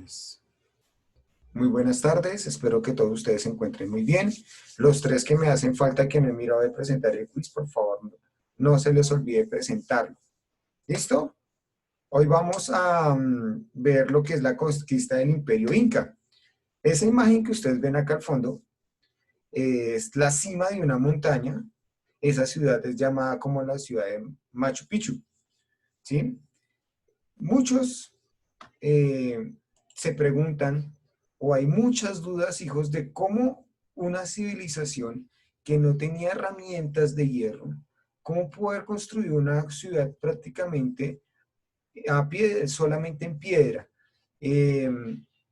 Entonces, muy buenas tardes, espero que todos ustedes se encuentren muy bien. Los tres que me hacen falta que me he mirado de presentar el quiz, por favor, no se les olvide presentarlo. ¿Listo? Hoy vamos a ver lo que es la conquista del Imperio Inca. Esa imagen que ustedes ven acá al fondo es la cima de una montaña. Esa ciudad es llamada como la ciudad de Machu Picchu, ¿sí? Muchos se preguntan, o hay muchas dudas, hijos, de cómo una civilización que no tenía herramientas de hierro, cómo poder construir una ciudad prácticamente a pie, solamente en piedra. Eh,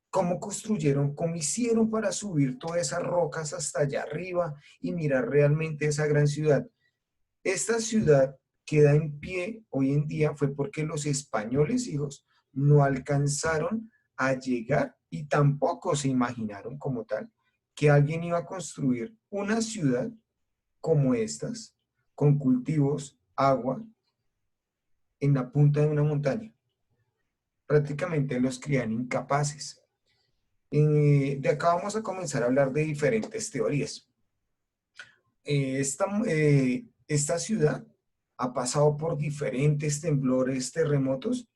¿Cómo construyeron, cómo hicieron para subir todas esas rocas hasta allá arriba y mirar realmente esa gran ciudad? Esta ciudad queda en pie hoy en día fue porque los españoles, hijos, no alcanzaron a llegar y tampoco se imaginaron como tal que alguien iba a construir una ciudad como estas, con cultivos, agua, en la punta de una montaña. Prácticamente los creían incapaces. De acá vamos a comenzar a hablar de diferentes teorías. Esta ciudad ha pasado por diferentes temblores, terremotos,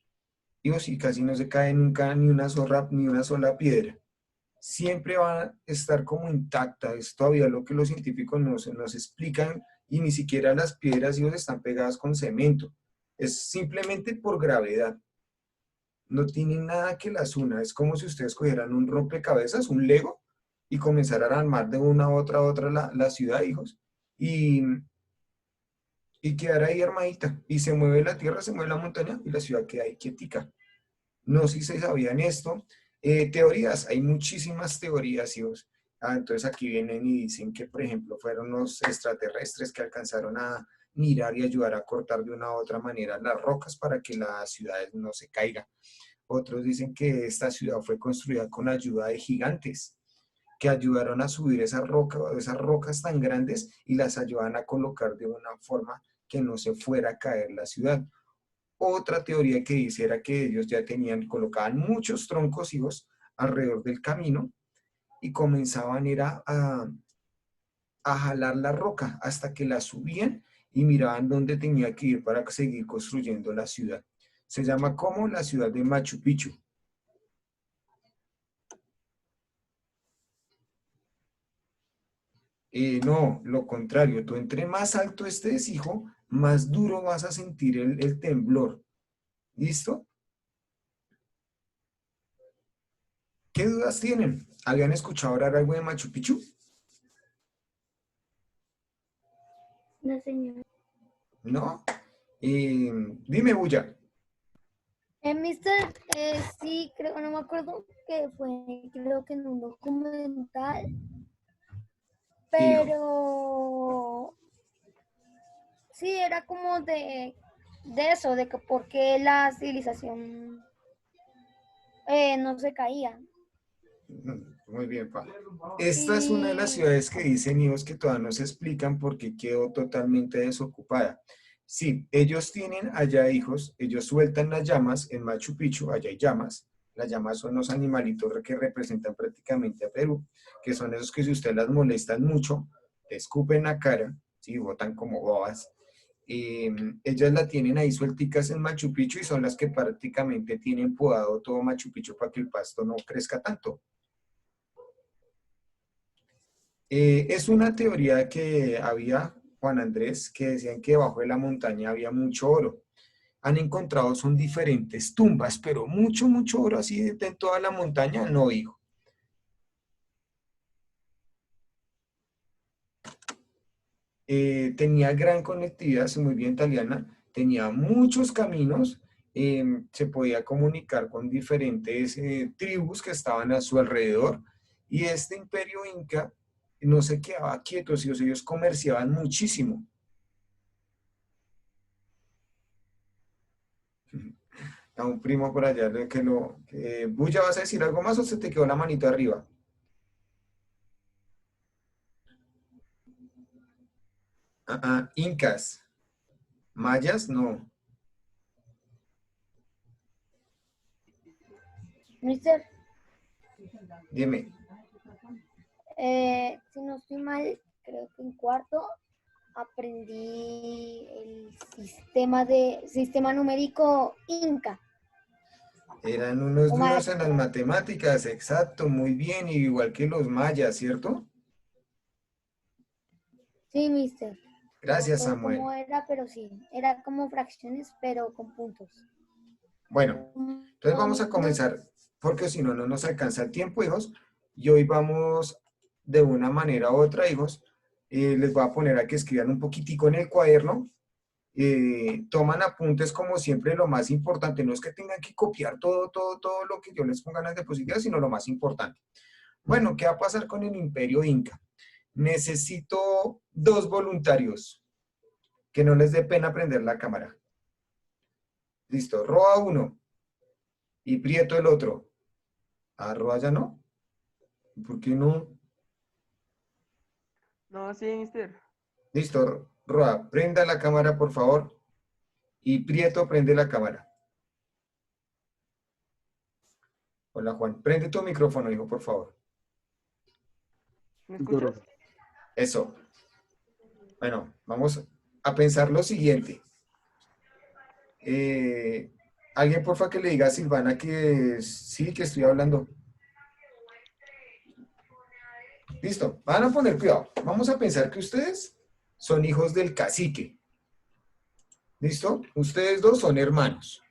y casi no se cae nunca ni una sola piedra. Siempre va a estar como intacta. Es todavía lo que los científicos nos explican, y ni siquiera las piedras están pegadas con cemento. Es simplemente por gravedad. No tienen nada que las una. Es como si ustedes cogieran un rompecabezas, un Lego, y comenzaran a armar de una a otra la ciudad, hijos. Y, y quedar ahí armadita. Y se mueve la tierra, se mueve la montaña y la ciudad queda ahí quietica. No sé si se sabían esto. Teorías, hay muchísimas teorías, hijos. Entonces aquí vienen y dicen que, por ejemplo, fueron los extraterrestres que alcanzaron a mirar y ayudar a cortar de una u otra manera las rocas para que las ciudades no se caigan. Otros dicen que esta ciudad fue construida con ayuda de gigantes que ayudaron a subir esas rocas tan grandes y las ayudaban a colocar de una forma que no se fuera a caer la ciudad. Otra teoría que dice era que ellos ya colocaban muchos troncos, hijos, alrededor del camino y comenzaban a jalar la roca hasta que la subían y miraban dónde tenía que ir para seguir construyendo la ciudad. Se llama como la ciudad de Machu Picchu. No, lo contrario, tú entre más alto estés, hijo, más duro vas a sentir el temblor. ¿Listo? ¿Qué dudas tienen? ¿Habían escuchado hablar algo de Machu Picchu? No, señor. ¿No? Dime, Bulla. Mister, sí, creo, no me acuerdo que fue, creo que en un documental, Hijo. pero sí, era como de eso, de que por qué la civilización no se caía. Muy bien, pa. Esta es una de las Y ciudades que dicen ellos que todavía no se explican por qué quedó totalmente desocupada. Sí, ellos tienen allá hijos, ellos sueltan las llamas en Machu Picchu, allá hay llamas. Las llamas son los animalitos que representan prácticamente a Perú, que son esos que si usted las molestan mucho, te escupen la cara, ¿sí? Botan como bobas. Ellas la tienen ahí suelticas en Machu Picchu y son las que prácticamente tienen podado todo Machu Picchu para que el pasto no crezca tanto. Es una teoría que había, Juan Andrés, que decían que debajo de la montaña había mucho oro. Han encontrado, son diferentes tumbas, pero mucho, mucho oro así en toda la montaña, no, hijo. Tenía gran conectividad, soy muy bien italiana, tenía muchos caminos, se podía comunicar con diferentes tribus que estaban a su alrededor, y este imperio inca no se quedaba quieto, ellos comerciaban muchísimo. A un primo por allá que lo... Bulla, ¿vas a decir algo más o se te quedó la manito arriba? Incas. Mayas, no. Mister, Dime. Si no estoy mal, creo que en cuarto aprendí el sistema numérico Inca Eran unos o duros en maya. las matemáticas, exacto, muy bien, igual que los mayas, ¿cierto? Sí, mister. No me Gracias, acuerdo Samuel. cómo era, pero sí. Era como fracciones, pero con puntos. Bueno, entonces Más o vamos a menos. comenzar, porque si no, no nos alcanza el tiempo, hijos. Y hoy vamos de una manera u otra, hijos. Les voy a poner a que escriban un poquitico en el cuaderno. Toman apuntes como siempre, lo más importante. No es que tengan que copiar todo lo que yo les ponga en las diapositivas, sino lo más importante. Bueno, ¿qué va a pasar con el Imperio Inca? Necesito 2 voluntarios, que no les dé pena prender la cámara. Listo, Roa uno y Prieto el otro. Ah, Roa ya no. ¿Por qué no? No, sí, mister. Listo, Roa, prenda la cámara, por favor. Y Prieto, prende la cámara. Hola, Juan. Prende tu micrófono, hijo, por favor. ¿Me Duro. escuchas? Eso. Bueno, vamos a pensar lo siguiente. Eh, Alguien, porfa, que le diga a Silvana que sí, que estoy hablando. Listo, van a poner cuidado. Vamos a pensar que ustedes son hijos del cacique. ¿Listo? Ustedes dos son hermanos.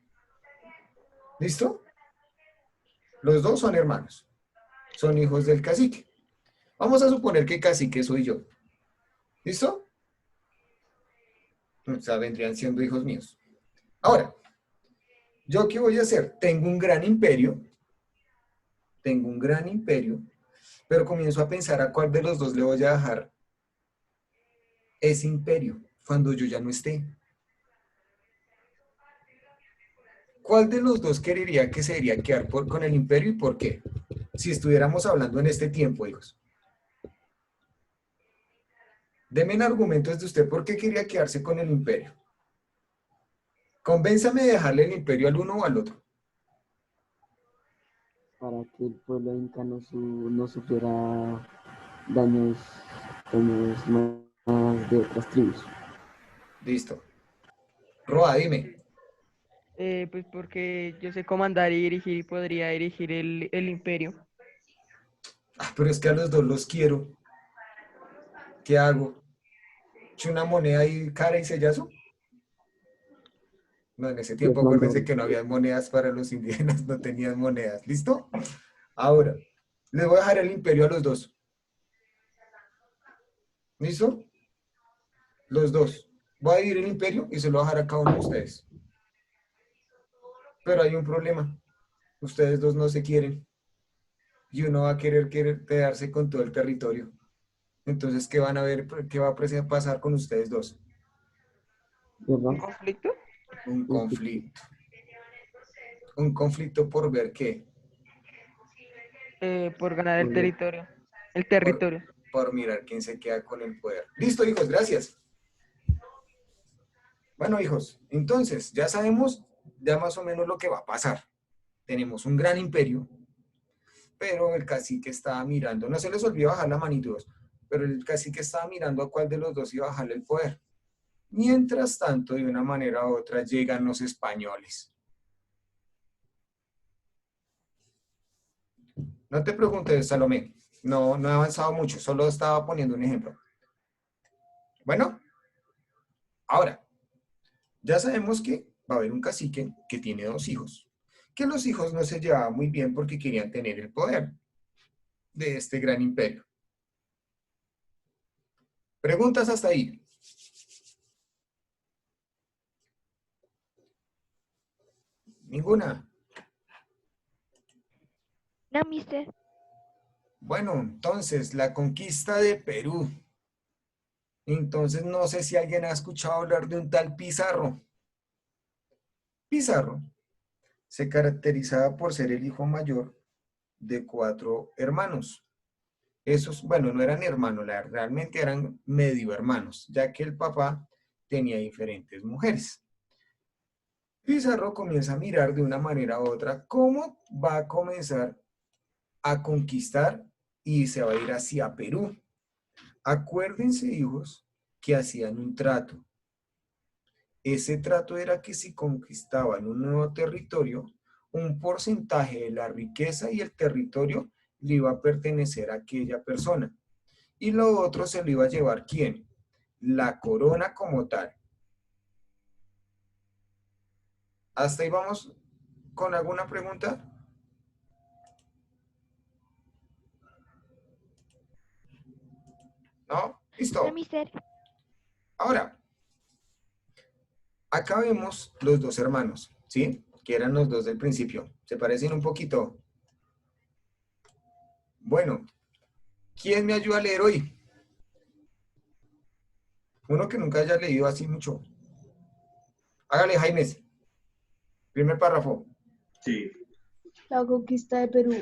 ¿Listo? Los dos son hermanos. Son hijos del cacique. Vamos a suponer que cacique soy yo. ¿Listo? O sea, vendrían siendo hijos míos. Ahora, ¿yo qué voy a hacer? Tengo un gran imperio, pero comienzo a pensar a cuál de los dos le voy a dejar ese imperio cuando yo ya no esté. ¿Cuál de los dos querería que se debería quedar con el imperio y por qué? Si estuviéramos hablando en este tiempo, hijos. Deme argumentos de usted por qué quería quedarse con el imperio. Convénzame de dejarle el imperio al uno o al otro. Para que el pueblo inca no sufriera daños, daños más de otras tribus. Listo. Roa, dime. Pues porque yo sé comandar y dirigir y podría dirigir el imperio. Ah, pero es que a los dos los quiero. ¿Qué hago? ¿Echo una moneda y cara y sellazo? No, en ese De tiempo pronto, acuérdense que no había monedas para los indígenas, no tenían monedas. ¿Listo? Ahora, les voy a dejar el imperio a los dos. ¿Listo? Los dos. Voy a dividir el imperio y se lo voy a dejar a cada uno de ustedes. Pero hay un problema. Ustedes dos no se quieren. Y uno va a querer quedarse con todo el territorio. Entonces, ¿qué van a ver? ¿Qué va a pasar con ustedes dos? ¿Un ¿verdad? conflicto? Un Conflicto. conflicto. Un conflicto por ver qué. Por ganar el Por ver. territorio. El Por, territorio. por mirar quién se queda con el poder. Listo, hijos, gracias. Bueno, hijos, entonces ya sabemos ya más o menos lo que va a pasar. Tenemos un gran imperio, pero el cacique estaba mirando, no se les olvidó bajar la manito, pero el cacique estaba mirando a cuál de los dos iba a bajarle el poder. Mientras tanto, de una manera u otra, llegan los españoles. No te preguntes, Salomé, no he avanzado mucho, solo estaba poniendo un ejemplo. Bueno, ahora, ya sabemos que va a haber un cacique que tiene 2 hijos, que los hijos no se llevaban muy bien porque querían tener el poder de este gran imperio. Preguntas hasta ahí. Ninguna. No, mister. Bueno, entonces, la conquista de Perú. Entonces, no sé si alguien ha escuchado hablar de un tal Pizarro. Pizarro se caracterizaba por ser el hijo mayor de 4 hermanos. Esos, bueno, no eran hermanos, realmente eran medio hermanos, ya que el papá tenía diferentes mujeres. Pizarro comienza a mirar de una manera u otra cómo va a comenzar a conquistar y se va a ir hacia Perú. Acuérdense, hijos, que hacían un trato. Ese trato era que si conquistaban un nuevo territorio, un porcentaje de la riqueza y el territorio le iba a pertenecer a aquella persona. Y lo otro se lo iba a llevar ¿quién? La corona como tal. ¿Hasta ahí vamos con alguna pregunta? ¿No? No, Listo. mister. Ahora, acá vemos los dos hermanos, ¿sí? Que eran los dos del principio. ¿Se parecen un poquito? Bueno, ¿quién me ayuda a leer hoy? Uno que nunca haya leído así mucho. Hágale, Jaimes. Primer párrafo. Sí. La conquista de Perú.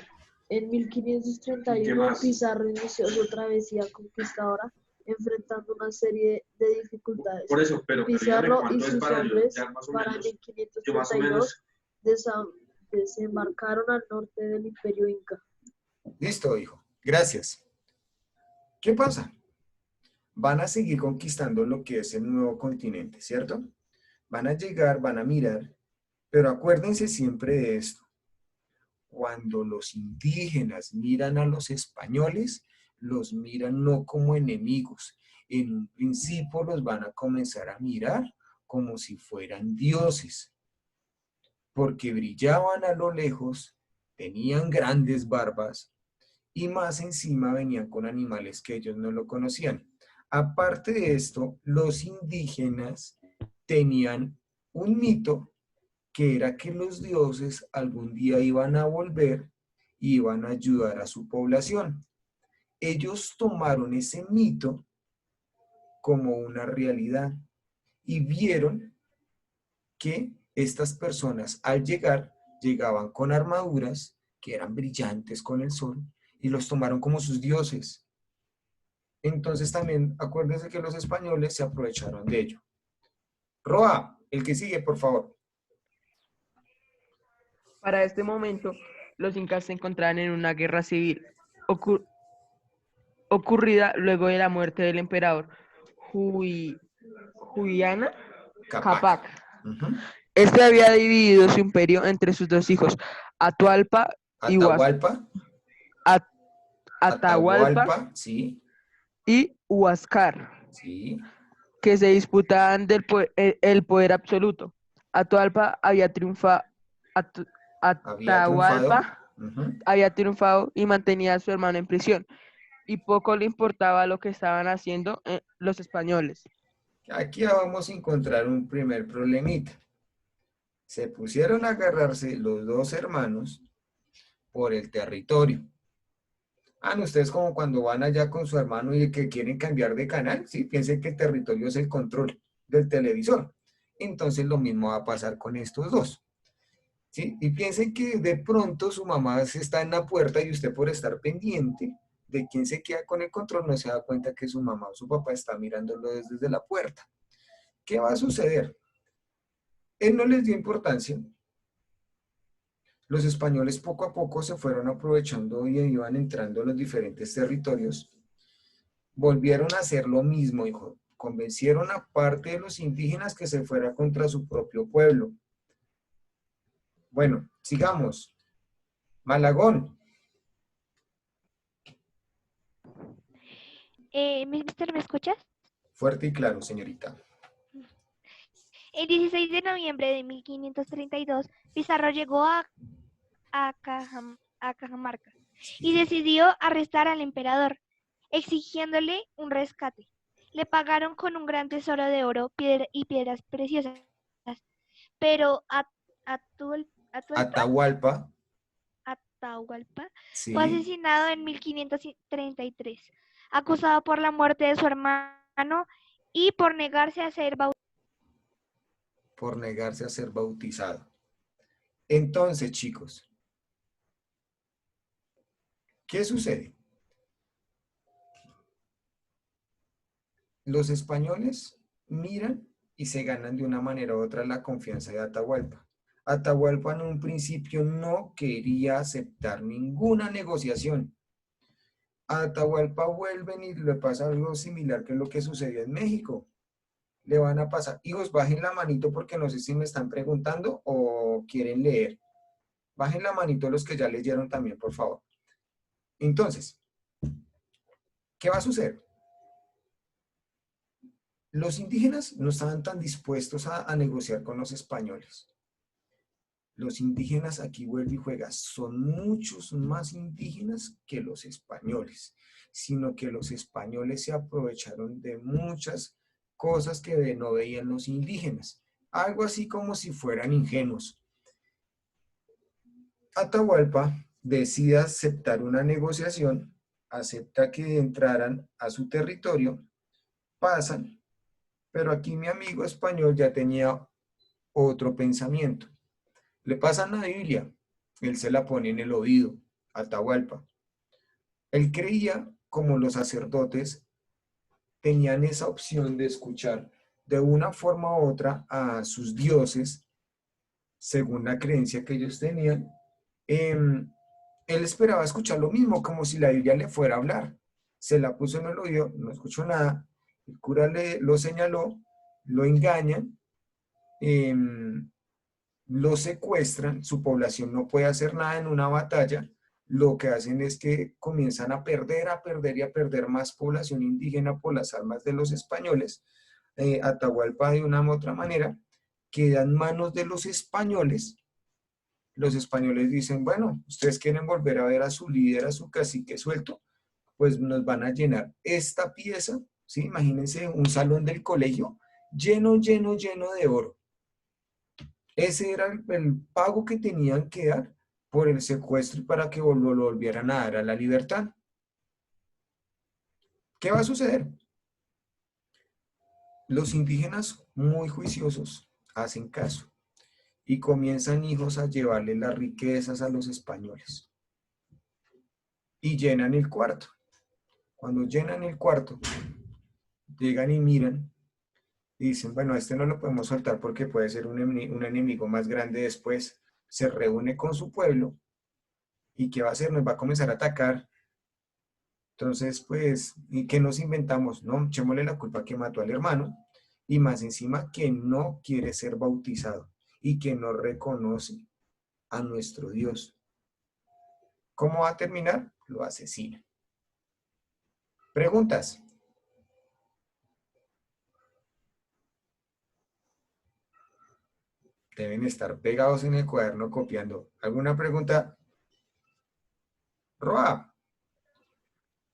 En ¿Y qué 1531, más? Pizarro inició su travesía conquistadora, enfrentando una serie de dificultades. Por eso, pero dígame Pizarro y cuánto es sus para yo, hombres, ya más o para menos, yo 1532, más o menos, desembarcaron al norte del Imperio Inca. Listo, hijo. Gracias. ¿Qué pasa? Van a seguir conquistando lo que es el nuevo continente, ¿cierto? Van a llegar, van a mirar, pero acuérdense siempre de esto. Cuando los indígenas miran a los españoles, los miran no como enemigos. En un principio los van a comenzar a mirar como si fueran dioses, porque brillaban a lo lejos, tenían grandes barbas y más encima venían con animales que ellos no lo conocían. Aparte de esto, los indígenas tenían un mito que era que los dioses algún día iban a volver y iban a ayudar a su población. Ellos tomaron ese mito como una realidad y vieron que estas personas al llegar, llegaban con armaduras que eran brillantes con el sol y los tomaron como sus dioses. Entonces también acuérdense que los españoles se aprovecharon de ello. Roa, el que sigue, por favor. Para este momento, los incas se encontraban en una guerra civil ocurrida luego de la muerte del emperador Juliana Capac. Capac. Ujú. Este había dividido su imperio entre sus dos hijos, Atahualpa Atahualpa. Atahualpa Sí, y Huáscar, sí. que se disputaban el poder absoluto. Atahualpa había triunfado, Había triunfado. Atahualpa Ujú. había triunfado y mantenía a su hermano en prisión, y poco le importaba lo que estaban haciendo los españoles. Aquí vamos a encontrar un primer problemita. Se pusieron a agarrarse los dos hermanos por el territorio. No, ustedes como cuando van allá con su hermano y que quieren cambiar de canal, ¿sí? Piensen que el territorio es el control del televisor. Entonces lo mismo va a pasar con estos dos, ¿sí? Y piensen que de pronto su mamá está en la puerta y usted por estar pendiente de quién se queda con el control no se da cuenta que su mamá o su papá está mirándolo desde la puerta. ¿Qué va a suceder? Él no les dio importancia. Los españoles poco a poco se fueron aprovechando y iban entrando a los diferentes territorios. Volvieron a hacer lo mismo, hijo. Convencieron a parte de los indígenas que se fuera contra su propio pueblo. Bueno, sigamos. Malagón. Mister, ¿me escuchas? Fuerte y claro, señorita. El 16 de noviembre de 1532, Pizarro llegó a Cajamarca y decidió arrestar al emperador, exigiéndole un rescate. Le pagaron con un gran tesoro de oro y piedras preciosas, pero Atahualpa. Atahualpa Sí. fue asesinado en 1533, acusado por la muerte de su hermano y por negarse a ser bautizado. Por negarse a ser bautizado. Entonces, chicos, ¿qué sucede? Los españoles miran y se ganan de una manera u otra la confianza de Atahualpa. Atahualpa en un principio no quería aceptar ninguna negociación. A Atahualpa vuelven y le pasa algo similar que lo que sucedió en México. Le van a pasar, hijos, bajen la manito porque no sé si me están preguntando o quieren leer. Bajen la manito los que ya leyeron también, por favor. Entonces, ¿qué va a suceder? Los indígenas no estaban tan dispuestos a negociar con los españoles. Los indígenas, aquí vuelve y juega, son muchos más indígenas que los españoles, sino que los españoles se aprovecharon de muchas cosas que no veían los indígenas. Algo así como si fueran ingenuos. Atahualpa decide aceptar una negociación, acepta que entraran a su territorio, pasan, pero aquí mi amigo español ya tenía otro pensamiento. Le pasan la Biblia, él se la pone en el oído, Atahualpa. Él creía, como los sacerdotes, tenían esa opción de escuchar de una forma u otra a sus dioses, según la creencia que ellos tenían. Él esperaba escuchar lo mismo, como si la Biblia le fuera a hablar. Se la puso en el oído, no escuchó nada, el cura lo señaló, lo engañan, lo secuestran, su población no puede hacer nada en una batalla, lo que hacen es que comienzan a perder y a perder más población indígena por las armas de los españoles. Atahualpa de una u otra manera queda en manos de los españoles. Los españoles dicen, bueno, ustedes quieren volver a ver a su líder, a su cacique suelto, pues nos van a llenar esta pieza, ¿sí? Imagínense un salón del colegio lleno, lleno, lleno de oro. Ese era el pago que tenían que dar por el secuestro y para que lo volvieran a dar a la libertad. ¿Qué va a suceder? Los indígenas, muy juiciosos, hacen caso y comienzan, hijos, a llevarle las riquezas a los españoles. Y llenan el cuarto. Cuando llenan el cuarto, llegan y miran y dicen, bueno, este no lo podemos soltar porque puede ser un enemigo más grande después. Se reúne con su pueblo y ¿qué va a hacer? Nos va a comenzar a atacar. Entonces, pues, ¿y qué nos inventamos? No, echémosle la culpa que mató al hermano y más encima que no quiere ser bautizado y que no reconoce a nuestro Dios. ¿Cómo va a terminar? Lo asesina. ¿Preguntas? Deben estar pegados en el cuaderno copiando. ¿Alguna pregunta? Roa.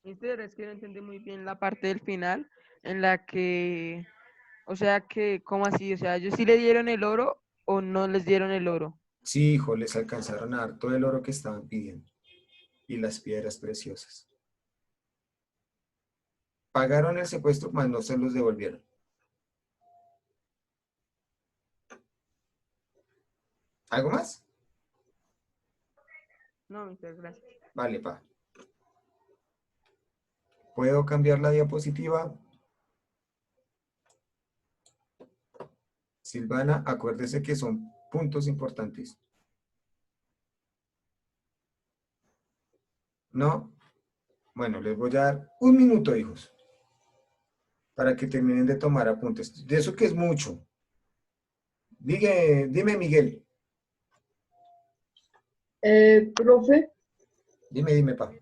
Mister, es que no entendí muy bien la parte del final en la que, o sea que, ¿cómo así? O sea, ¿ellos sí le dieron el oro o no les dieron el oro? Sí, hijo, les alcanzaron a dar todo el oro que estaban pidiendo y las piedras preciosas. Pagaron el secuestro, mas no se los devolvieron. ¿Algo más? No, mister, gracias. Vale, pa. ¿Puedo cambiar la diapositiva? Silvana, acuérdese que son puntos importantes. ¿No? Bueno, les voy a dar un minuto, hijos, para que terminen de tomar apuntes. De eso que es mucho. Dime, Miguel. Profe, Dime, pa.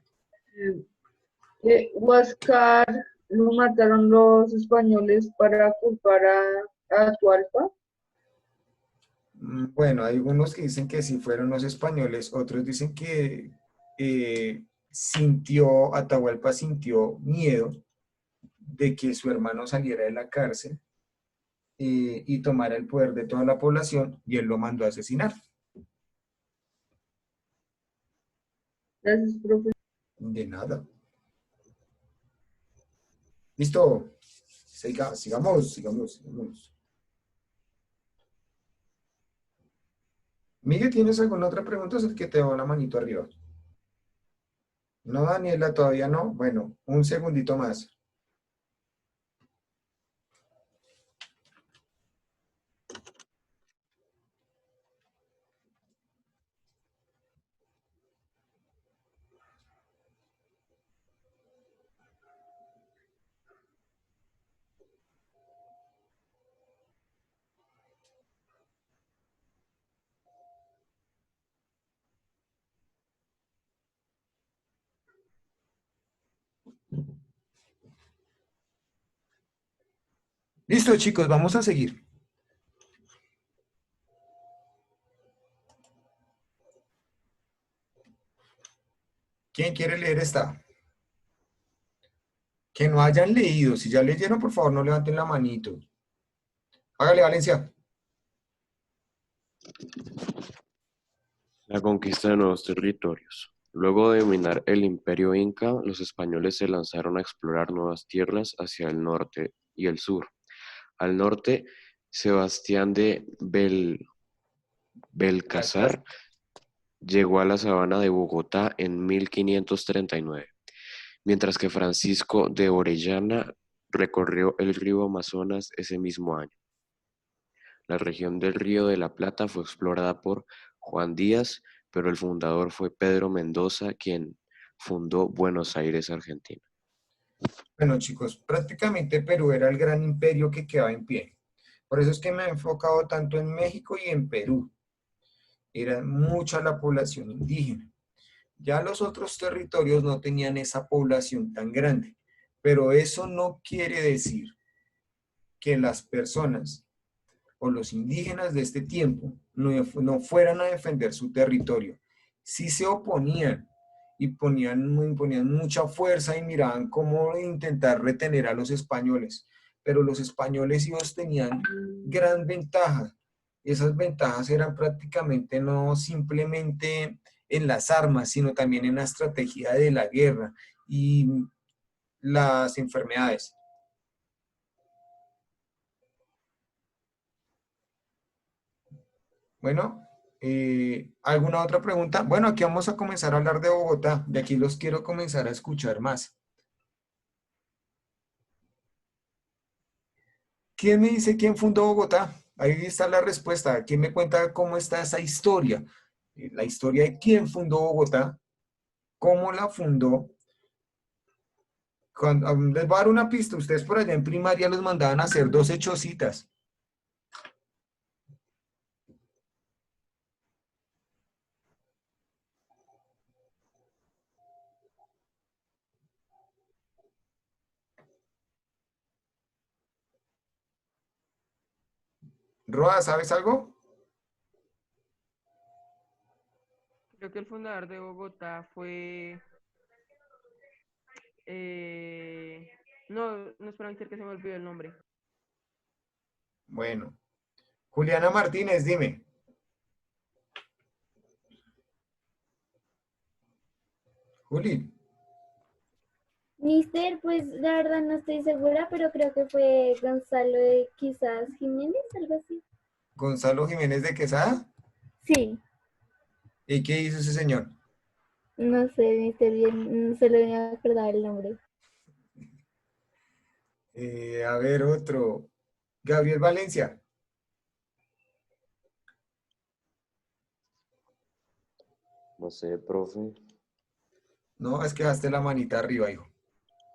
Huáscar lo mataron los españoles para culpar a Atahualpa. Bueno, hay algunos que dicen que sí fueron los españoles, otros dicen que Atahualpa sintió miedo de que su hermano saliera de la cárcel y tomara el poder de toda la población y él lo mandó a asesinar. Gracias, profe. De nada. ¿Listo? Sigamos. Miguel, ¿tienes alguna otra pregunta? Es el que te va la manito arriba. No, Daniela, todavía no. Bueno, un segundito más. Listo, chicos, vamos a seguir. ¿Quién quiere leer esta? Que no hayan leído. Si ya leyeron, por favor, no levanten la manito. Hágale, Valencia. La conquista de nuevos territorios. Luego de dominar el imperio inca, los españoles se lanzaron a explorar nuevas tierras hacia el norte y el sur. Al norte, Sebastián de Belcázar llegó a la sabana de Bogotá en 1539, mientras que Francisco de Orellana recorrió el río Amazonas ese mismo año. La región del Río de la Plata fue explorada por Juan Díaz, pero el fundador fue Pedro Mendoza, quien fundó Buenos Aires, Argentina. Bueno, chicos, prácticamente Perú era el gran imperio que quedaba en pie. Por eso es que me he enfocado tanto en México y en Perú. Era mucha la población indígena. Ya los otros territorios no tenían esa población tan grande, pero eso no quiere decir que las personas o los indígenas de este tiempo no fueran a defender su territorio. Sí se oponían y imponían mucha fuerza y miraban cómo intentar retener a los españoles, pero los españoles ellos tenían gran ventaja. Esas ventajas eran prácticamente no simplemente en las armas, sino también en la estrategia de la guerra y las enfermedades. Bueno, ¿alguna otra pregunta? Bueno, aquí vamos a comenzar a hablar de Bogotá. De aquí los quiero comenzar a escuchar más. ¿Quién me dice quién fundó Bogotá? Ahí está la respuesta. ¿Quién me cuenta cómo está esa historia? La historia de quién fundó Bogotá, cómo la fundó. Les voy a dar una pista. Ustedes por allá en primaria los mandaban a hacer 12 chocitas. Roa, ¿sabes algo? Creo que el fundador de Bogotá fue... No, no es para mentir que se me olvidó el nombre. Bueno. Juliana Martínez, dime. Juli. Mister, pues la verdad no estoy segura, pero creo que fue Gonzalo de quizás Jiménez, algo así. Gonzalo Jiménez de Quesada. Sí, ¿Y qué hizo ese señor? no sé, Mister, bien, no se le voy a acordar el nombre. A ver, otro. Gabriel Valencia. No sé, profe. No, es que dejaste la manita arriba, hijo.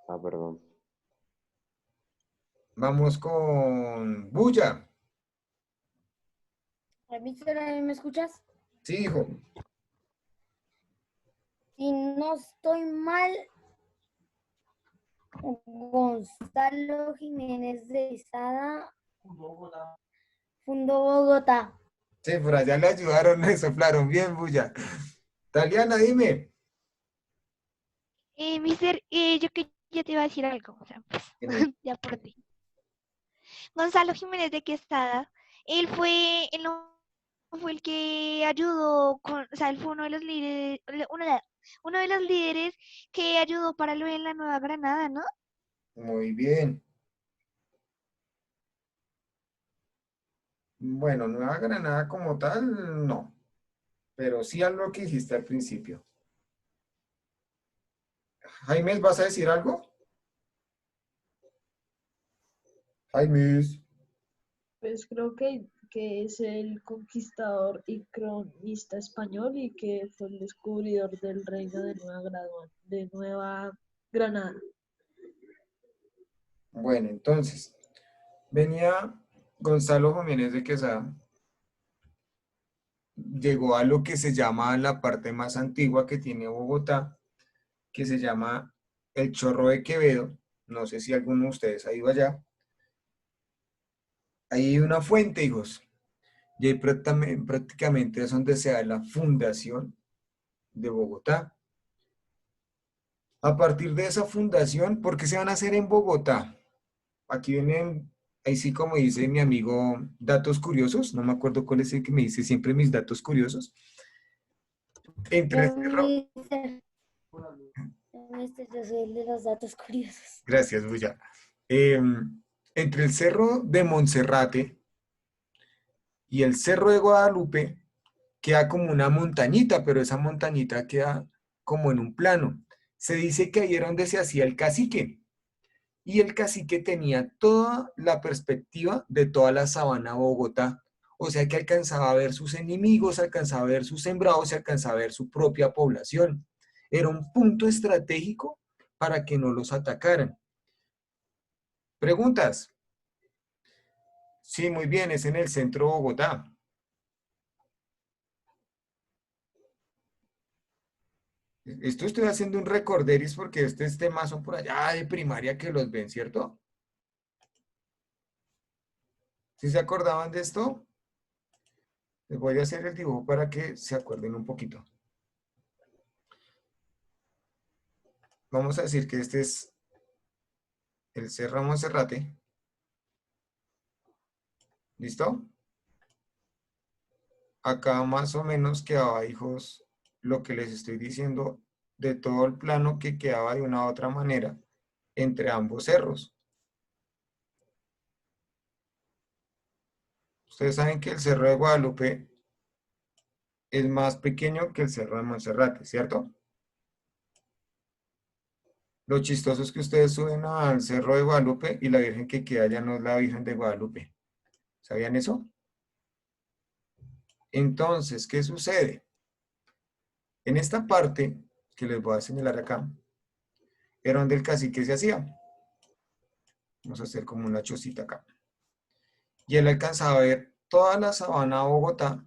Ah, perdón. Vamos con Bulla. Mister, ¿me escuchas? Sí, hijo. Si no estoy mal, Gonzalo Jiménez de Quesada fundó Bogotá. Sí, por allá le ayudaron, le soplaron bien, Bulla. Taliana, dime. Mister, yo que ya te iba a decir algo, o sea, pues, ya por ti. Gonzalo Jiménez de Quesada, él no fue el que ayudó o sea, él fue uno de los líderes, uno de los líderes que ayudó para lo de la Nueva Granada, ¿no? Muy bien. Bueno, Nueva Granada como tal, no. Pero sí a lo que dijiste al principio. Jaime, ¿vas a decir algo? Jaime. Pues creo que es el conquistador y cronista español y que fue el descubridor del reino de Nueva Granada. Bueno, entonces, venía Gonzalo Jiménez de Quesada, llegó a lo que se llama la parte más antigua que tiene Bogotá, que se llama el Chorro de Quevedo. No sé si alguno de ustedes ha ido allá. ahí hay una fuente, hijos. Y ahí prácticamente es donde se da la fundación de Bogotá. A partir de esa fundación, ¿por qué se van a hacer en Bogotá? Aquí vienen, ahí sí como dice mi amigo, datos curiosos. No me acuerdo cuál es el que me dice siempre mis datos curiosos. Entre el cerro, Mister, yo soy el de los datos curiosos. gracias, Bulla. Entre el cerro de Monserrate y el cerro de Guadalupe queda como una montañita, pero esa montañita queda como en un plano. Se dice que ahí era donde se hacía el cacique. Y el cacique tenía toda la perspectiva de toda la sabana Bogotá. O sea que alcanzaba a ver sus enemigos, alcanzaba a ver sus sembrados, y alcanzaba a ver su propia población. Era un punto estratégico para que no los atacaran. ¿Preguntas? Sí, muy bien, es en el centro de Bogotá. Esto estoy haciendo un recorderis porque este temas son por allá de primaria que los ven, ¿cierto? ¿Sí se acordaban de esto? Les voy a hacer el dibujo para que se acuerden un poquito. Vamos a decir que este es el Cerro Monserrate. ¿Listo? Acá más o menos quedaba, hijos, lo que les estoy diciendo de todo el plano que quedaba de una u otra manera entre ambos cerros. Ustedes saben que el Cerro de Guadalupe es más pequeño que el Cerro de Monserrate, ¿cierto? Lo chistoso es que ustedes suben al Cerro de Guadalupe y la Virgen que queda allá no es la Virgen de Guadalupe. ¿Sabían eso? Entonces, ¿qué sucede? En esta parte que les voy a señalar acá, era donde el cacique se hacía. Vamos a hacer como una chocita acá. Y él alcanzaba a ver toda la sabana de Bogotá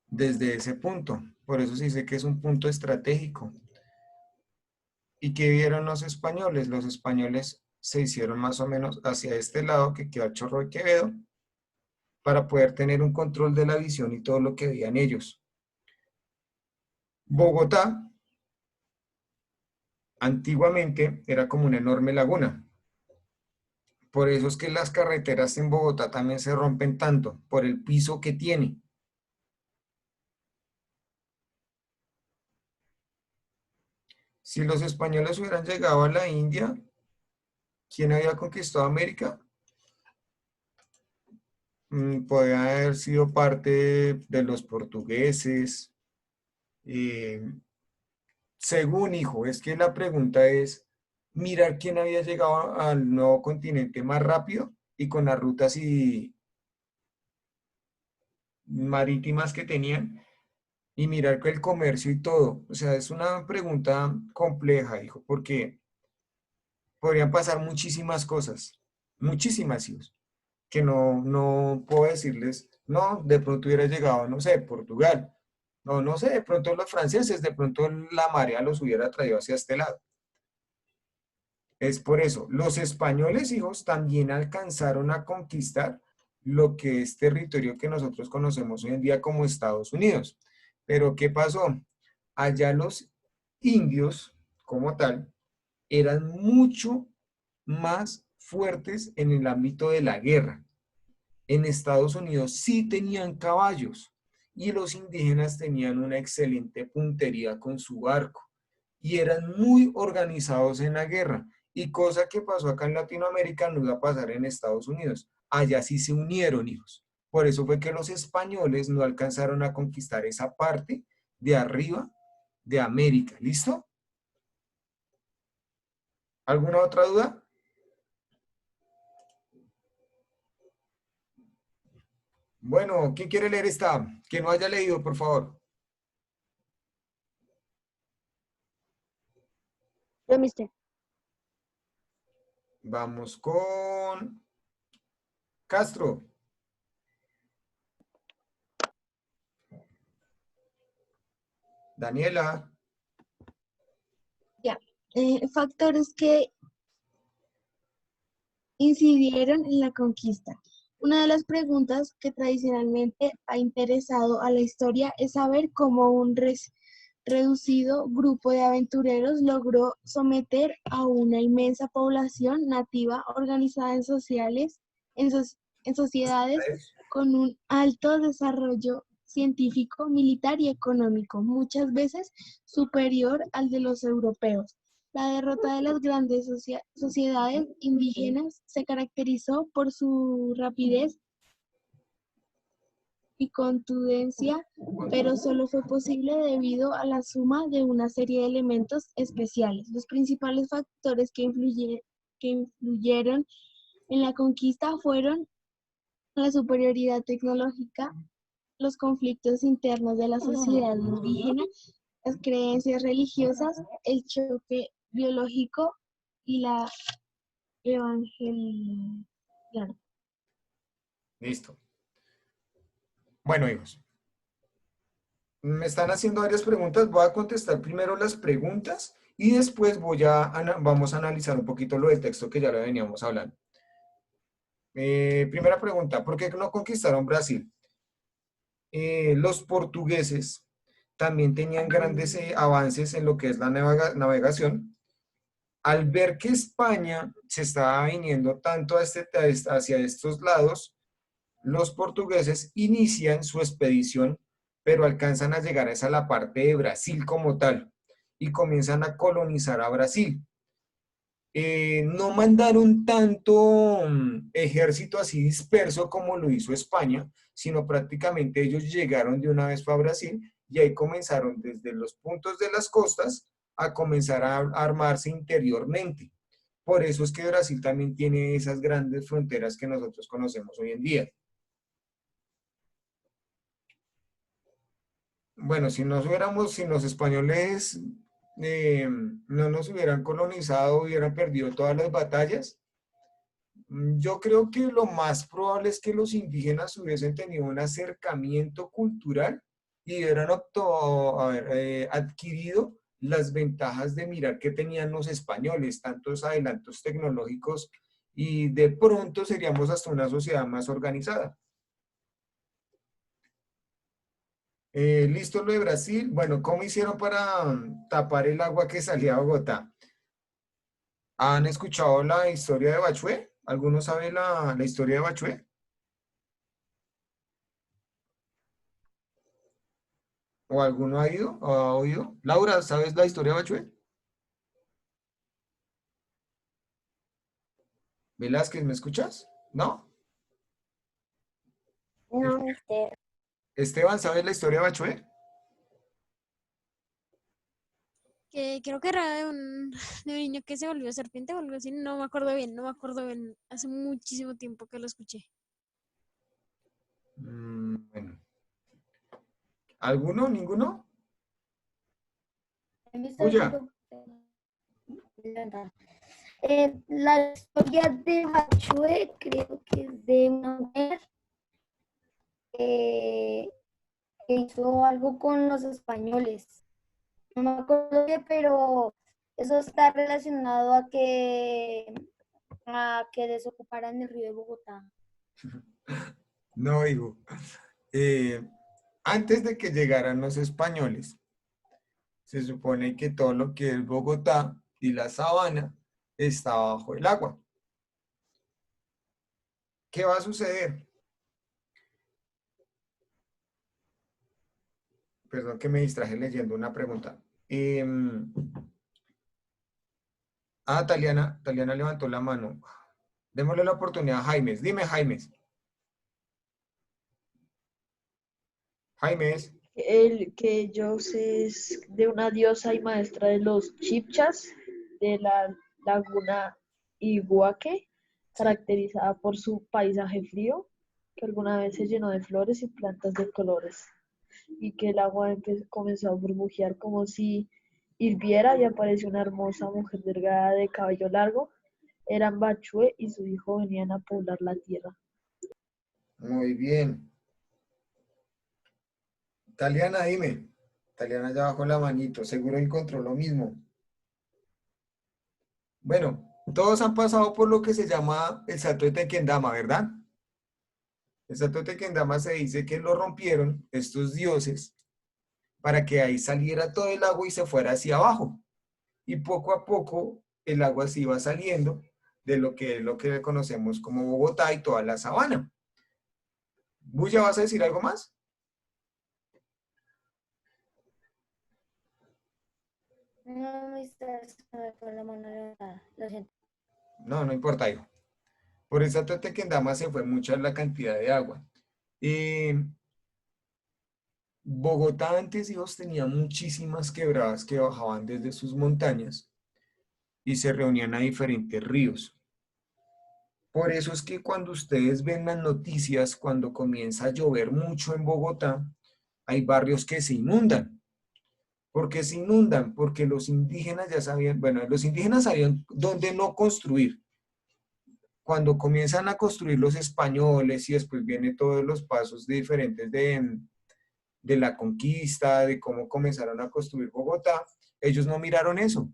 desde ese punto. Por eso se dice que es un punto estratégico. ¿Y qué vieron los españoles? Los españoles se hicieron más o menos hacia este lado que queda el Chorro de Quevedo para poder tener un control de la visión y todo lo que veían ellos. Bogotá antiguamente era como una enorme laguna. Por eso es que las carreteras en Bogotá también se rompen tanto, por el piso que tiene. Si los españoles hubieran llegado a la India, ¿quién había conquistado América? Podría haber sido parte de los portugueses. Según, hijo, es que la pregunta es mirar quién había llegado al nuevo continente más rápido y con las rutas marítimas que tenían y mirar el comercio y todo. O sea, es una pregunta compleja, hijo, porque podrían pasar muchísimas cosas, muchísimas, hijos, que no puedo decirles, no, de pronto hubiera llegado, no sé, Portugal. No, no sé, de pronto los franceses, de pronto la marea los hubiera traído hacia este lado. Es por eso, los españoles, hijos, también alcanzaron a conquistar lo que es territorio que nosotros conocemos hoy en día como Estados Unidos. Pero ¿qué pasó? Allá los indios, como tal, eran mucho más fuertes en el ámbito de la guerra. En Estados Unidos sí tenían caballos y los indígenas tenían una excelente puntería con su arco y eran muy organizados en la guerra. Y cosa que pasó acá en Latinoamérica no iba a pasar en Estados Unidos. Allá sí se unieron, hijos. Por eso fue que los españoles no alcanzaron a conquistar esa parte de arriba de América. ¿Listo? ¿Alguna otra duda? Bueno, ¿quién quiere leer esta? Que no haya leído, por favor. Yo, mister. Vamos con Castro. Daniela. Ya. Factores que incidieron en la conquista. Una de las preguntas que tradicionalmente ha interesado a la historia es saber cómo un reducido grupo de aventureros logró someter a una inmensa población nativa organizada en sociedades con un alto desarrollo científico, militar y económico, muchas veces superior al de los europeos. La derrota de las grandes sociedades indígenas se caracterizó por su rapidez y contundencia, pero solo fue posible debido a la suma de una serie de elementos especiales. Los principales factores que influyeron en la conquista fueron la superioridad tecnológica, los conflictos internos de la sociedad indígena, las creencias religiosas, el choque biológico y la evangelización. Listo. Bueno, hijos. Me están haciendo varias preguntas. Voy a contestar primero las preguntas y después vamos a analizar un poquito lo del texto que ya lo veníamos hablando. Primera pregunta, ¿por qué no conquistaron Brasil? Los portugueses también tenían grandes avances en lo que es la navegación. Al ver que España se estaba viniendo tanto hacia estos lados, los portugueses inician su expedición, pero alcanzan a llegar a la parte de Brasil como tal y comienzan a colonizar a Brasil. No mandaron tanto ejército así disperso como lo hizo España, sino prácticamente ellos llegaron de una vez a Brasil y ahí comenzaron desde los puntos de las costas a comenzar a armarse interiormente. Por eso es que Brasil también tiene esas grandes fronteras que nosotros conocemos hoy en día. Bueno, si los españoles no nos hubieran colonizado, hubieran perdido todas las batallas, yo creo que lo más probable es que los indígenas hubiesen tenido un acercamiento cultural y hubieran adquirido las ventajas de mirar que tenían los españoles, tantos adelantos tecnológicos, y de pronto seríamos hasta una sociedad más organizada. ¿Listo lo de Brasil? Bueno, ¿cómo hicieron para tapar el agua que salía a Bogotá? ¿Han escuchado la historia de Bachué? ¿Alguno sabe la historia de Bachué? ¿O alguno ha ido? ¿O ha oído? Laura, ¿sabes la historia de Bachué? Velázquez, ¿me escuchas? ¿No? No, Esteban, ¿sabes la historia de Bachué? Que creo que era de un niño que se volvió serpiente o algo así, no me acuerdo bien, hace muchísimo tiempo que lo escuché. Bueno. ¿Alguno? ¿Ninguno? Tuya. La historia de Bachué creo que es de una mujer que hizo algo con los españoles. No me acuerdo qué, pero eso está relacionado a que desocuparan el río de Bogotá. No, hijo. Antes de que llegaran los españoles, se supone que todo lo que es Bogotá y la sabana está bajo el agua. ¿Qué va a suceder? Perdón que me distraje leyendo una pregunta. Taliana levantó la mano. Démosle la oportunidad a Jaimes. Dime, Jaimes. Jaimes. El que yo sé es de una diosa y maestra de los chipchas de la laguna Iguaque, caracterizada por su paisaje frío, que alguna vez se llenó de flores y plantas de colores, y que el agua comenzó a burbujear como si hirviera y apareció una hermosa mujer delgada de cabello largo. Eran Bachué y su hijo venían a poblar la tierra. Muy bien. Taliana, dime. Taliana ya bajó la manito. Seguro encontró lo mismo. Bueno, Todos han pasado por lo que se llama el Salto de Tequendama, ¿verdad? El Salto de Tequendama se dice que lo rompieron estos dioses para que ahí saliera todo el agua y se fuera hacia abajo. Y poco a poco el agua se iba saliendo de lo que conocemos como Bogotá y toda la sabana. ¿Bulla, vas a decir algo más? No, mister, se me fue la mano levantada. Lo siento. No, no importa, hijo. Por esa Tequendama se fue mucha la cantidad de agua. Bogotá antes, hijos, tenía muchísimas quebradas que bajaban desde sus montañas y se reunían a diferentes ríos. Por eso es que cuando ustedes ven las noticias, cuando comienza a llover mucho en Bogotá, hay barrios que se inundan. ¿Por qué se inundan? Porque los indígenas ya sabían, bueno, los indígenas sabían dónde no construir. Cuando comienzan a construir los españoles y después vienen todos los pasos diferentes de la conquista, de cómo comenzaron a construir Bogotá, ellos no miraron eso.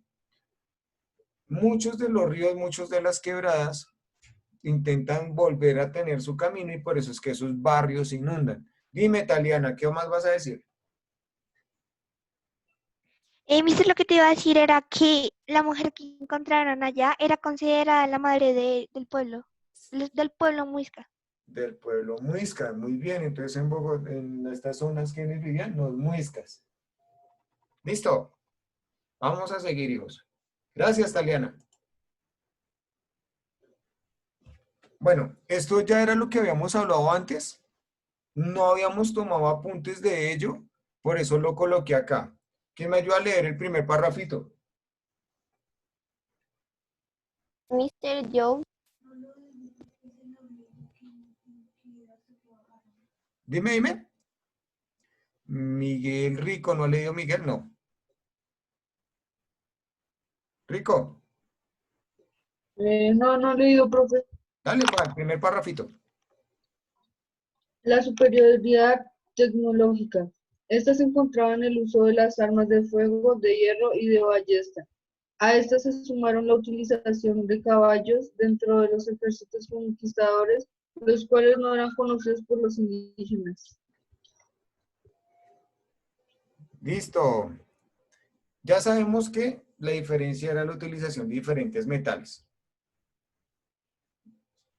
Muchos de los ríos, muchos de las quebradas intentan volver a tener su camino y por eso es que esos barrios se inundan. Dime, Taliana, ¿qué más vas a decir? Mister, lo que te iba a decir era que la mujer que encontraron allá era considerada la madre del pueblo, del pueblo muisca. Del pueblo muisca, muy bien. Entonces en Bogotá, en estas zonas que vivían, los muiscas. ¿Listo? Vamos a seguir, hijos. Gracias, Taliana. Bueno, esto ya era lo que habíamos hablado antes. No habíamos tomado apuntes de ello, por eso lo coloqué acá. ¿Quién me ayuda a leer el primer parrafito? Mr. Joe, Dime. Miguel Rico, ¿no ha leído Miguel? No. Rico, No he leído, profe. dale para el primer parrafito. La superioridad tecnológica. Esta se encontraba en el uso de las armas de fuego, de hierro y de ballesta. A estas se sumaron la utilización de caballos dentro de los ejércitos conquistadores, los cuales no eran conocidos por los indígenas. Listo. Ya sabemos que la diferencia era la utilización de diferentes metales,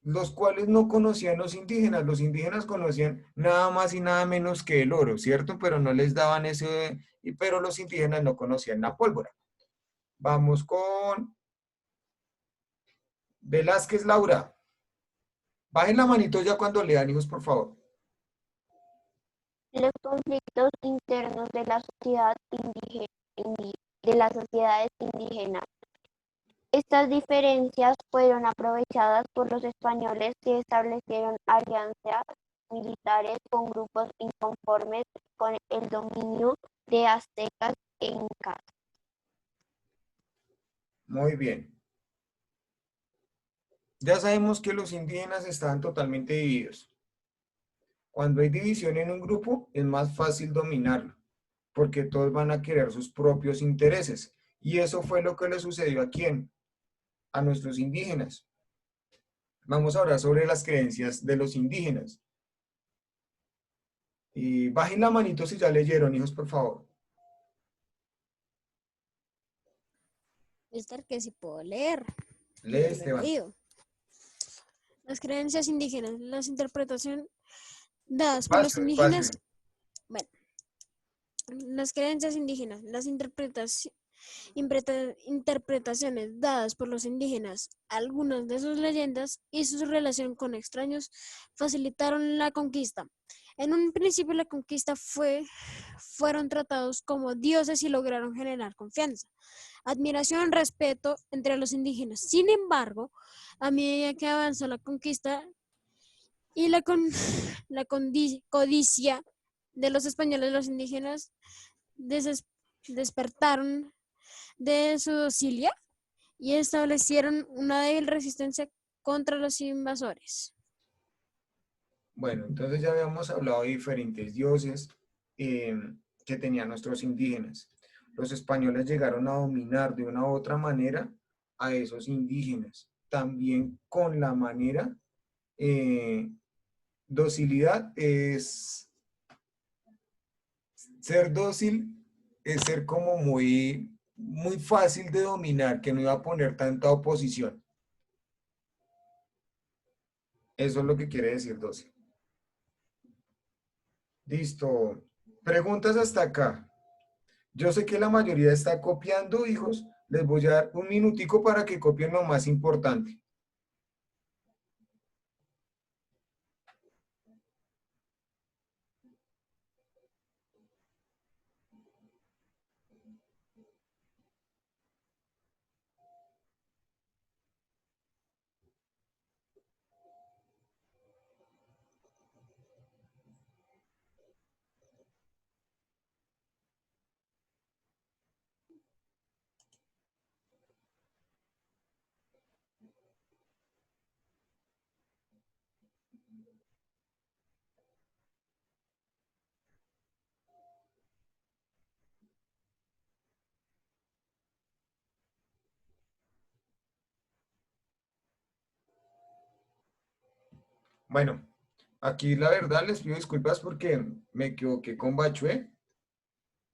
los cuales no conocían los indígenas. Los indígenas conocían nada más y nada menos que el oro, ¿cierto? Pero no les daban ese, pero los indígenas no conocían la pólvora. Vamos con Velázquez Laura. Bajen la manito ya cuando lean, hijos, por favor. los conflictos internos de la sociedad de las sociedades indígenas. Estas diferencias fueron aprovechadas por los españoles que establecieron alianzas militares con grupos inconformes con el dominio de aztecas e incas. Muy bien. Ya sabemos que los indígenas estaban totalmente divididos. Cuando hay división en un grupo, es más fácil dominarlo, porque todos van a querer sus propios intereses. Y eso fue lo que le sucedió a quién, a nuestros indígenas. Vamos a hablar sobre las creencias de los indígenas. Y bajen la manito si ya leyeron, hijos, por favor. Mister, que si puedo leer. Lee, Esteban. Leído. Las creencias indígenas, las interpretaciones dadas por los Despacio, indígenas. despacio. Bueno, las creencias indígenas, las interpretaciones dadas por los indígenas, algunas de sus leyendas y su relación con extraños facilitaron la conquista. En un principio la conquista fueron tratados como dioses y lograron generar confianza, admiración, respeto entre los indígenas. Sin embargo, a medida que avanzó la conquista y la codicia de los españoles, los indígenas despertaron de su docilia y establecieron una débil resistencia contra los invasores. Bueno, entonces ya habíamos hablado de diferentes dioses que tenían nuestros indígenas. Los españoles llegaron a dominar de una u otra manera a esos indígenas. También con la manera, docilidad es ser dócil, es ser como muy fácil de dominar, que no iba a poner tanta oposición. Eso es lo que quiere decir dócil. Listo. Preguntas hasta acá. Yo sé que la mayoría está copiando, hijos. Les voy a dar un minutico para que copien lo más importante. Bueno, aquí la verdad les pido disculpas porque me equivoqué con Bachué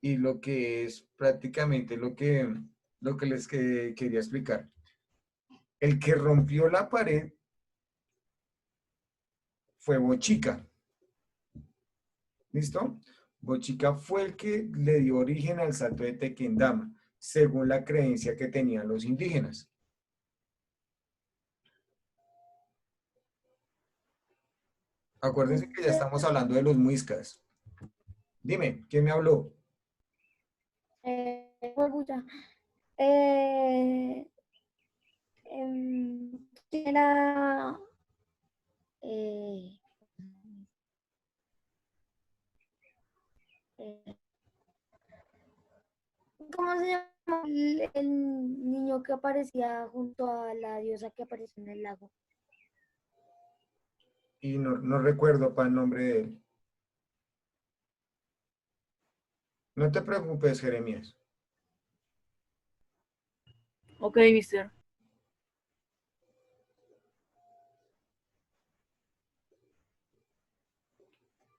y lo que es prácticamente lo que les quería explicar. El que rompió la pared fue Bochica. ¿Listo? Bochica fue el que le dio origen al salto de Tequendama, según la creencia que tenían los indígenas. Acuérdense que ya estamos hablando de los muiscas. Dime, ¿quién me habló? Pucha, eh, era eh, eh, ¿cómo se llama el niño que aparecía junto a la diosa que apareció en el lago? Y no recuerdo para el nombre de él. No te preocupes, Jeremías. Ok, mister.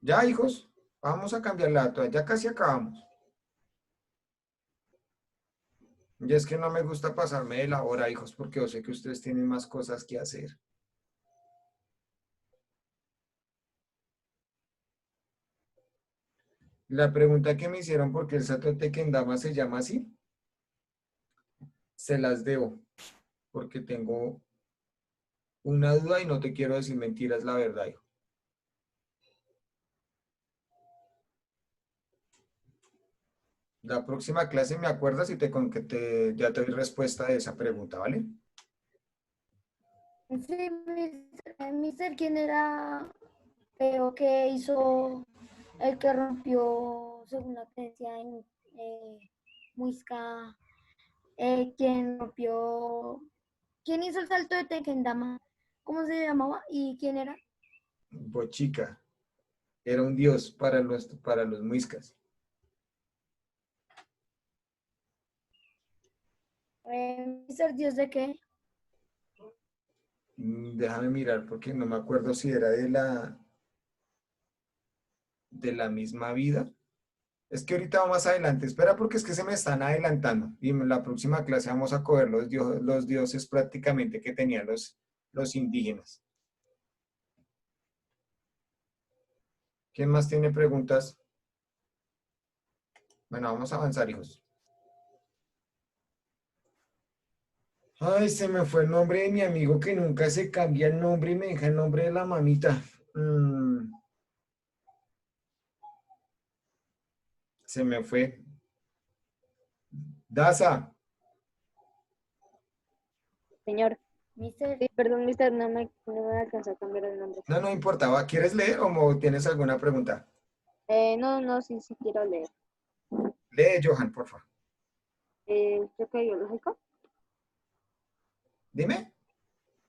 Ya, hijos, vamos a cambiar la toalla. Ya casi acabamos. Y es que no me gusta pasarme de la hora, hijos, porque yo sé que ustedes tienen más cosas que hacer. La pregunta que me hicieron por qué el Salto Tequendama se llama así, se las debo, porque tengo una duda y no te quiero decir mentiras, la verdad, hijo. La próxima clase me acuerdas y ya te doy respuesta de esa pregunta, ¿vale? Sí, mister, ¿quién era o que hizo el que rompió, según la creencia en Muisca, quién hizo el salto de Tequendama? ¿Cómo se llamaba? ¿Y quién era? Bochica era un dios para los muiscas. ¿Mister Dios de qué? Déjame mirar porque no me acuerdo si era de la misma vida. Es que ahorita vamos más adelante. Espera porque es que se me están adelantando. Y en la próxima clase vamos a coger los dioses prácticamente que tenían los indígenas. ¿Quién más tiene preguntas? Bueno, vamos a avanzar, hijos. Ay, se me fue el nombre de mi amigo que nunca se cambia el nombre y me deja el nombre de la mamita. Se me fue. Daza. Señor, Mister, sí, perdón, mister, no me alcanzó a cambiar el nombre. No importaba. ¿Quieres leer o tienes alguna pregunta? No, sí quiero leer. Lee, Johan, por favor. ¿Choque biológico? Dime.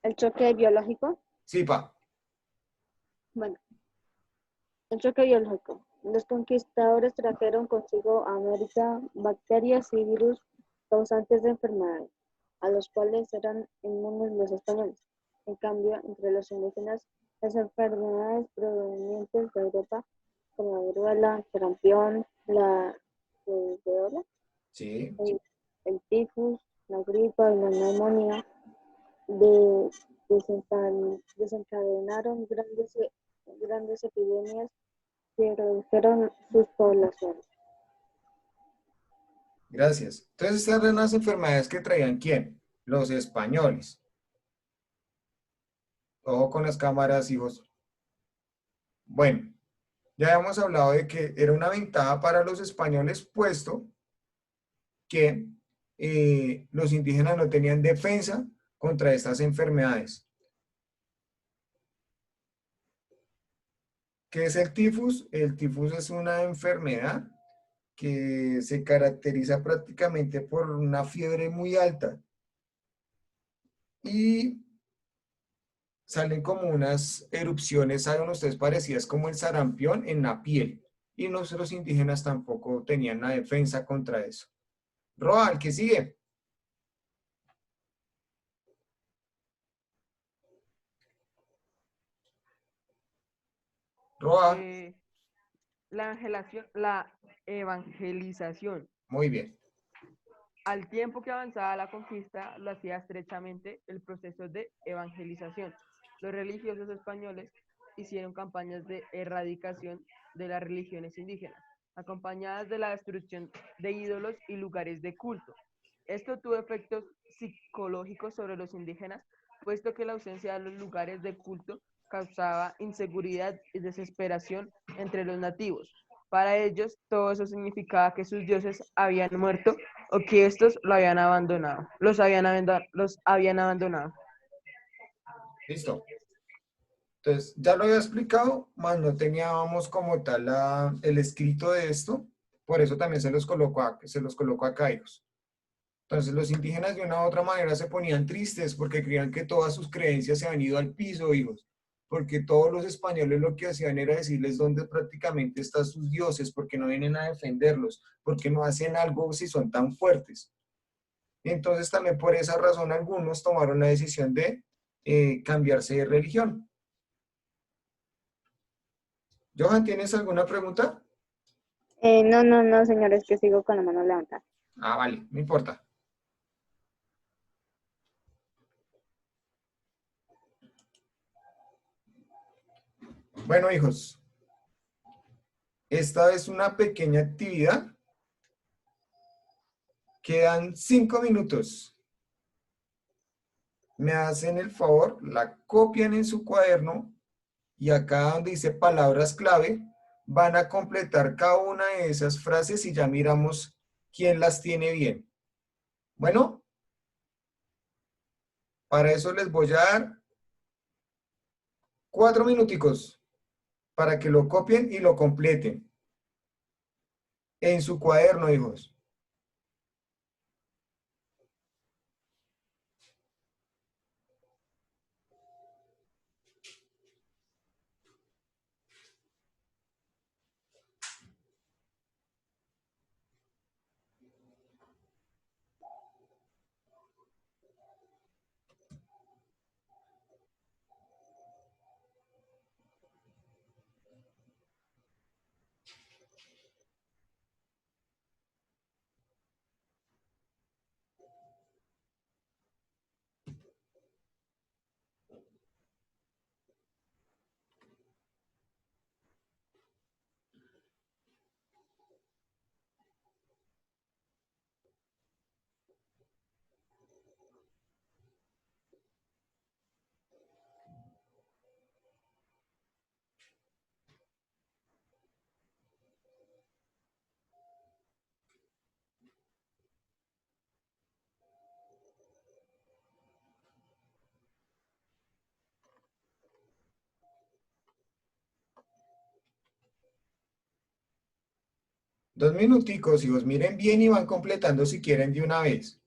¿El choque biológico? Sí, pa. Bueno, el choque biológico. Los conquistadores trajeron consigo a América bacterias y virus causantes de enfermedades. a los cuales eran inmunes los españoles. En cambio, entre los indígenas, las enfermedades provenientes de Europa, como la viruela, sarampión, la rubéola, Sí. el tifus, la gripa y la neumonía, de- desencadenaron grandes epidemias que redujeron sus poblaciones. Gracias. Entonces, estas eran las enfermedades que traían ¿quién? Los españoles. Ojo con las cámaras, hijos. Bueno, ya hemos hablado de que era una ventaja para los españoles, puesto que los indígenas no tenían defensa contra estas enfermedades. ¿Qué es el tifus? El tifus es una enfermedad que se caracteriza prácticamente por una fiebre muy alta y salen como unas erupciones, ¿saben ustedes? Parecidas como el sarampión en la piel. Y los indígenas tampoco tenían la defensa contra eso. Roa, ¿el que sigue? Roa, La evangelización. muy bien. Al tiempo que avanzaba la conquista, lo hacía estrechamente el proceso de evangelización. Los religiosos españoles hicieron campañas de erradicación de las religiones indígenas, acompañadas de la destrucción de ídolos y lugares de culto. Esto tuvo efectos psicológicos sobre los indígenas, puesto que la ausencia de los lugares de culto causaba inseguridad y desesperación entre los nativos. Para ellos, todo eso significaba que sus dioses habían muerto o que estos lo habían abandonado, los habían abandonado. Listo. Entonces, ya lo había explicado, más no teníamos como tal el escrito de esto, por eso también se los colocó acá, hijos. Entonces, los indígenas de una u otra manera se ponían tristes porque creían que todas sus creencias se habían ido al piso, hijos, porque todos los españoles lo que hacían era decirles dónde prácticamente están sus dioses, porque no vienen a defenderlos, porque no hacen algo si son tan fuertes. Entonces, también por esa razón algunos tomaron la decisión de cambiarse de religión. Johan, ¿tienes alguna pregunta? No, señores, que sigo con la mano levantada. Ah, vale, no importa. Bueno, hijos, esta es una pequeña actividad. Quedan 5 minutos. Me hacen el favor, la copian en su cuaderno y acá donde dice palabras clave, van a completar cada una de esas frases y ya miramos quién las tiene bien. Bueno, para eso les voy a dar 4 minuticos para que lo copien y lo completen en su cuaderno, hijos. Dos minuticos, hijos. Miren bien y van completando si quieren de una vez.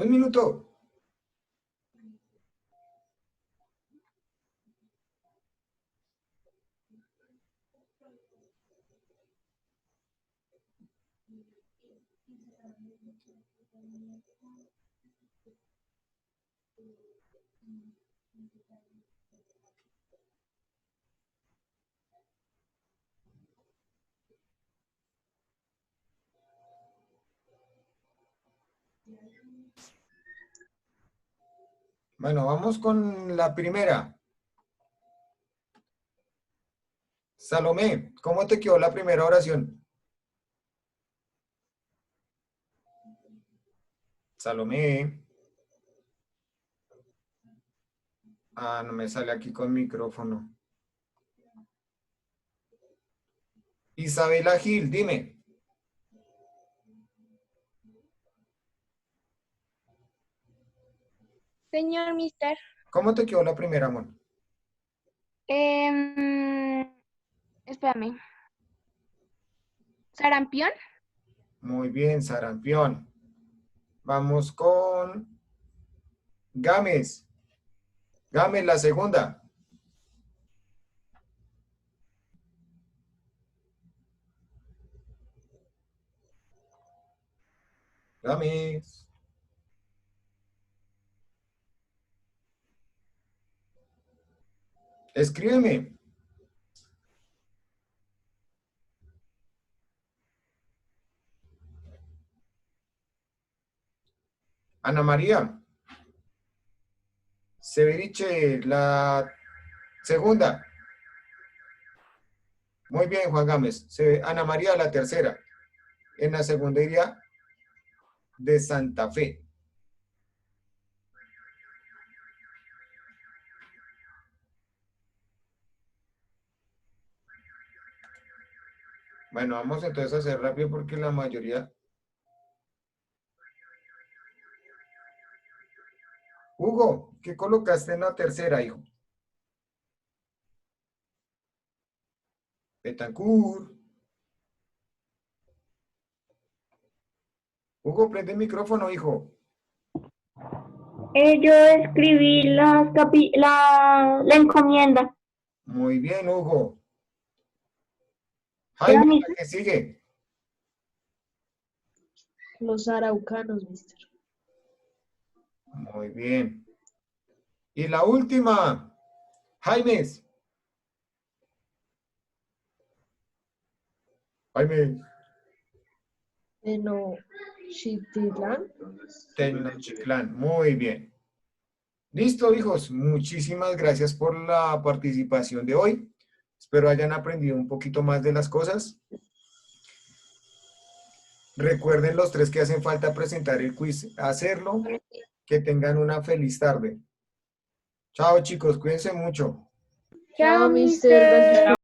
Un minuto. Bueno, vamos con la primera. Salomé, ¿cómo te quedó la primera oración? Salomé. Ah, no me sale aquí con micrófono. Isabela Gil, dime. Señor Mister, ¿Cómo te quedó la primera, amor? espérame. ¿Sarampión? Muy bien, sarampión. Vamos con Gámez. Gámez, la segunda. Gámez. Escríbeme. Ana María. Severiche, la segunda. Muy bien, Juan Gámez. Ana María, la tercera. En la segunda iría de Santa Fe. Bueno, vamos entonces a hacer rápido porque la mayoría... Hugo, ¿qué colocaste en la tercera, hijo? Betancourt. Hugo, prende el micrófono, hijo. Yo escribí la encomienda. Muy bien, Hugo. Jaime, ¿la que sigue? Los araucanos, mister. Muy bien. Y la última, Jaime. Jaime. Tenochtitlán. Tenochtitlán. Muy bien. Listo, hijos. Muchísimas gracias por la participación de hoy. Espero hayan aprendido un poquito más de las cosas. Recuerden los 3 que hacen falta presentar el quiz, hacerlo. Que tengan una feliz tarde. Chao, chicos. Cuídense mucho. Chao, mister.